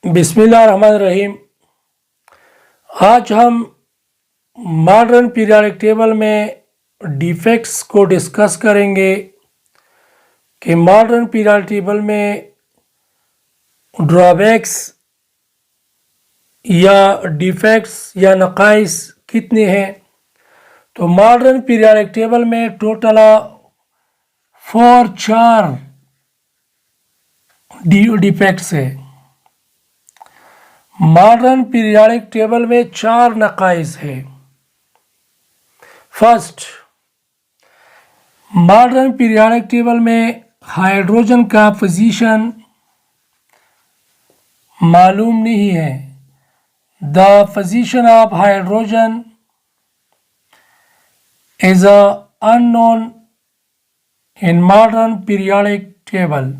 बिस्मिल्लाहिर्रहमानिर्रहीम। आज हम मॉडर्न पीरियोडिक टेबल में डिफेक्ट्स को डिस्कस करेंगे कि मॉडर्न पीरियोडिक टेबल में ड्रॉबैक्स या डिफेक्ट्स या नकाइस कितने हैं। तो मॉडर्न पीरियोडिक टेबल में टोटल 4 डिफेक्ट्स है। मॉडर्न पीरियोडिक टेबल में 4 नकाइस है। फर्स्ट, मॉडर्न पीरियोडिक टेबल में हाइड्रोजन का पोजीशन मालूम नहीं है। The position of hydrogen is unknown in modern periodic table.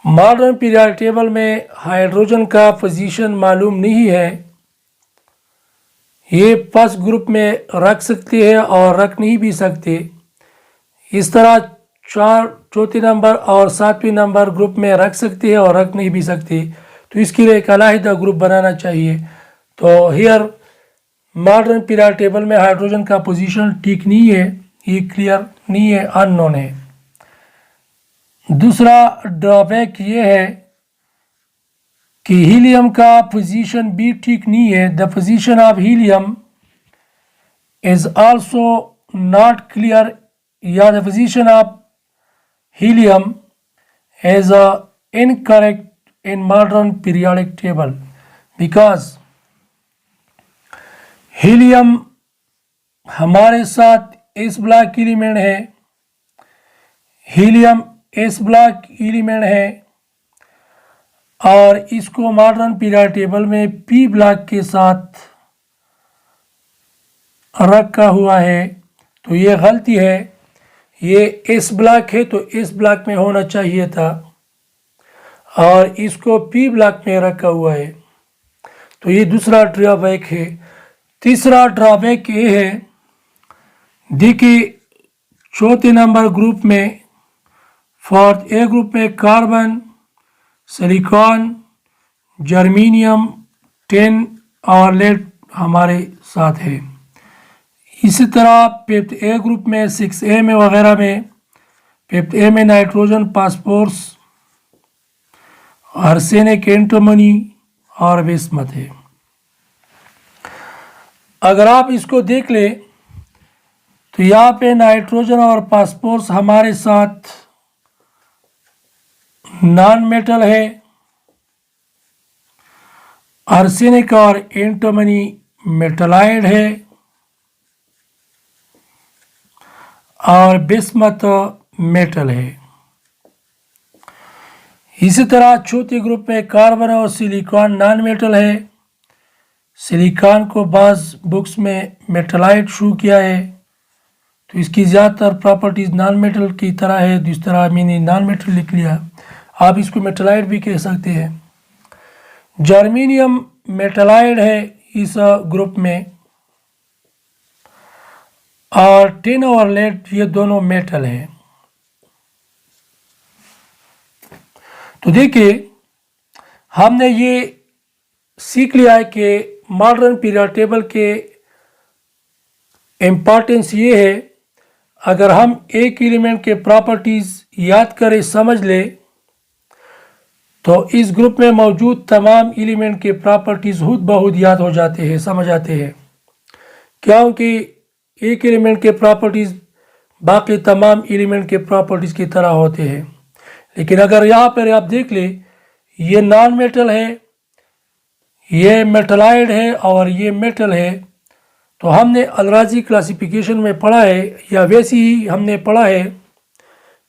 Modern periodic table में हाइड्रोजन का पोजीशन मालूम नहीं है। ये फर्स्ट ग्रुप में रख सकते हैं और रख नहीं भी सकते। इस तरह चौथे नंबर और 7वें नंबर ग्रुप में रख सकते हैं और रख नहीं भी सकते। तो इसके लिए एक अलहदा ग्रुप बनाना चाहिए। तो हियर मॉडर्न पीरियोडिक टेबल में हाइड्रोजन का पोजीशन ठीक नहीं है, ये क्लियर नहीं है, अननोन है। दूसरा ड्रॉबैक ये है कि हीलियम का पोजीशन भी ठीक नहीं है। The position of helium is also not clear, या the position of helium is incorrect in modern periodic table because helium हमारे साथ एस ब्लॉक एलिमेंट है। हीलियम एस ब्लॉक एलिमेंट है और इसको मॉडर्न पीरियोडिक टेबल में पी ब्लॉक के साथ रखा हुआ है। तो ये गलती है। ये एस ब्लॉक है तो एस ब्लॉक में होना चाहिए था और इसको पी ब्लॉक में रखा हुआ है। तो ये दूसरा ड्रॉबैक है। तीसरा ड्रॉबैक ये है, देखिए चौथे नंबर ग्रुप में फोर्थ ए ग्रुप में कार्बन, सिलिकॉन, जर्मेनियम, टिन और लेड हमारे साथ है। इसी तरह फिफ्थ ए ग्रुप में 6A में वगैरह में फिफ्थ ए में नाइट्रोजन, फास्फोरस, आर्सेनिक, एंटीमनी और बिस्मथ है। अगर आप इसको देख ले तो यहाँ पे नाइट्रोजन और फास्फोरस हमारे साथ नॉन मेटल है। आर्सेनिक और एंटीमनी मेटलाइड है और बिस्मथ मेटल है। इसी तरह चौथे ग्रुप में कार्बन और सिलिकॉन नॉन मेटल है। सिलिकॉन को बाज़ बुक्स में मेटलाइड शो किया है, तो इसकी ज़्यादातर प्रॉपर्टीज़ नॉन मेटल की तरह है। जिस तरह मैंने नॉन मेटल लिख लिया, आप इसको मेटलाइड भी कह सकते हैं। जर्मेनियम मेटलाइड है इस ग्रुप में और टिन और लेड ये दोनों मेटल हैं। तो देखिए हमने ये सीख लिया है कि मॉडर्न पीरियोडिक टेबल के इम्पॉर्टेंस ये है, अगर हम एक एलिमेंट के प्रॉपर्टीज़ याद करें, समझ ले, तो इस ग्रुप में मौजूद तमाम एलिमेंट के प्रॉपर्टीज़ खुद बहुत याद हो जाते हैं, समझ आते हैं। क्योंकि एक एलिमेंट के प्रॉपर्टीज़ बाकी तमाम एलिमेंट के प्रॉपर्टीज़ की तरह होते हैं। लेकिन अगर यहाँ पर आप देख ले, ये नॉन मेटल है, ये मेटलाइड है और ये मेटल है। तो हमने अलराजी क्लासिफिकेशन में पढ़ा है, या वैसे ही हमने पढ़ा है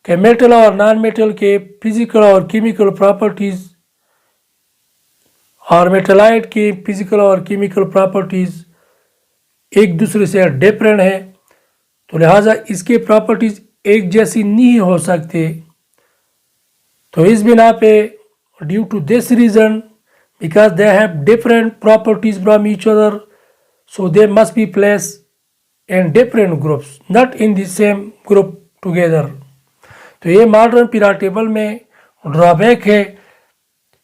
कि मेटल और नॉन मेटल के फिजिकल और केमिकल प्रॉपर्टीज़ और मेटलाइड की फिजिकल और केमिकल प्रॉपर्टीज़ एक दूसरे से डिफरेंट है। तो लिहाजा इसके प्रॉपर्टीज़ एक जैसी नहीं हो सकते। तो इस बिना पे due to this reason, because they have different properties from each other, so they must be placed in different groups, not in the same group together। तो ये मॉडर्न पीरियोडिक टेबल में ड्रॉबैक है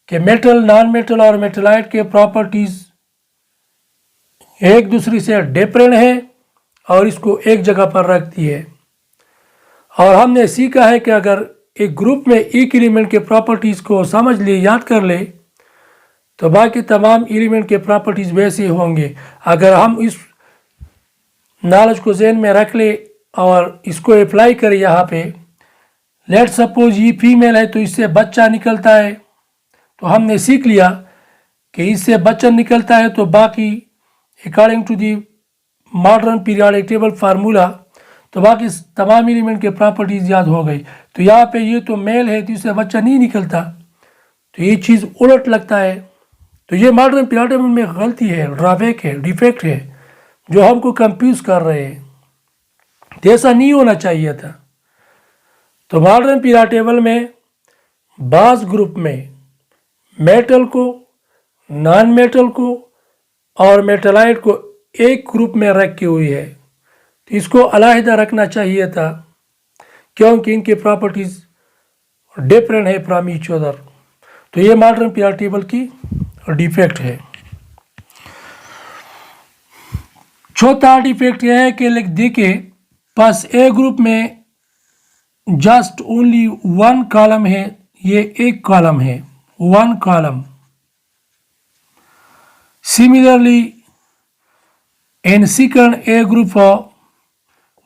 कि मेटल, नॉन मेटल और मेटलाइट के properties एक दूसरे से डिफरेंट है और इसको एक जगह पर रखती है। और हमने सीखा है कि अगर एक ग्रुप में एक एलिमेंट के प्रॉपर्टीज़ को समझ ले, याद कर ले, तो बाकी तमाम एलिमेंट के प्रॉपर्टीज़ वैसे होंगे। अगर हम इस नॉलेज को जहन में रख ले और इसको अप्लाई करें यहाँ पे, लेट सपोज ये फीमेल है तो इससे बच्चा निकलता है, तो हमने सीख लिया कि इससे बच्चा निकलता है, तो बाकी according to the modern periodic table formula तो बाकी तमाम एलिमेंट के प्रॉपर्टीज़ याद हो गई। तो यहाँ पे ये तो मेल है तो इससे बच्चा नहीं निकलता, तो ये चीज़ उलट लगता है। तो ये मॉडर्न पीरियोडिक टेबल में गलती है, ड्रॉबैक है, डिफेक्ट है, जो हमको कंफ्यूज कर रहे हैं। तो ऐसा नहीं होना चाहिए था। तो मॉडर्न पीरियोडिक टेबल में बास ग्रुप में मेटल को, नॉन मेटल को और मेटलाइट को एक ग्रुप में रखी हुई है, तो इसको अलहदा रखना चाहिए था क्योंकि इनके प्रॉपर्टीज़ डिफरेंट है फ्रॉम ईच अदर। तो ये मॉडर्न पीरियोडिक टेबल की डिफेक्ट है। चौथा डिफेक्ट यह है कि देखिए पास ए ग्रुप में जस्ट ओनली वन कॉलम है, ये एक कॉलम है, one column. Similarly in second A group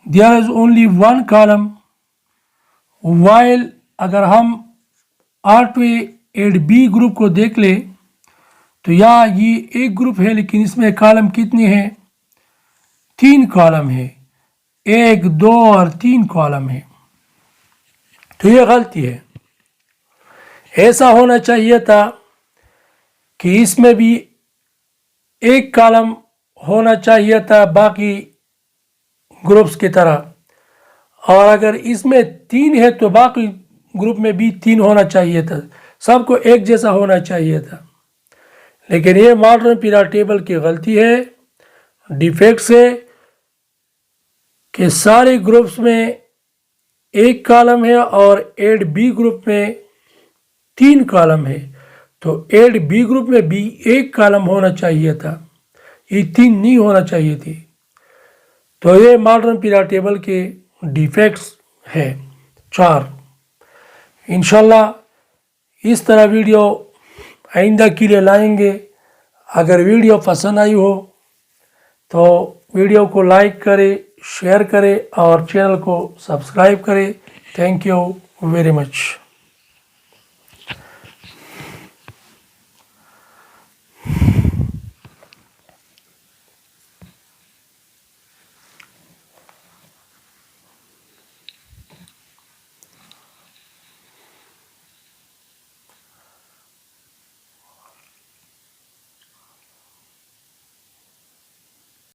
there is only one column, while अगर हम R2A एड B ग्रुप को देख ले तो यहाँ ये एक ग्रुप है लेकिन इसमें कॉलम कितने हैं? 3 कॉलम है, 1, 2 और 3 कॉलम है। तो ये गलती है। ऐसा होना चाहिए था कि इसमें भी एक कॉलम होना चाहिए था बाकी ग्रुप्स की तरह, और अगर इसमें 3 है तो बाकी ग्रुप में भी 3 होना चाहिए था, सबको एक जैसा होना चाहिए था। लेकिन ये मॉडर्न पीरियोडिक टेबल की गलती है, डिफेक्ट्स है कि सारे ग्रुप्स में एक कॉलम है और एड बी ग्रुप में 3 कॉलम है, तो एड बी ग्रुप में भी एक कॉलम होना चाहिए था, ये 3 नहीं होना चाहिए थी। तो ये मॉडर्न पीरियोडिक टेबल के डिफेक्ट्स है 4। इंशाल्लाह इस तरह वीडियो आइंदा के लिए लाएंगे। अगर वीडियो पसंद आई हो तो वीडियो को लाइक करें, शेयर करें और चैनल को सब्सक्राइब करें। Thank you very much.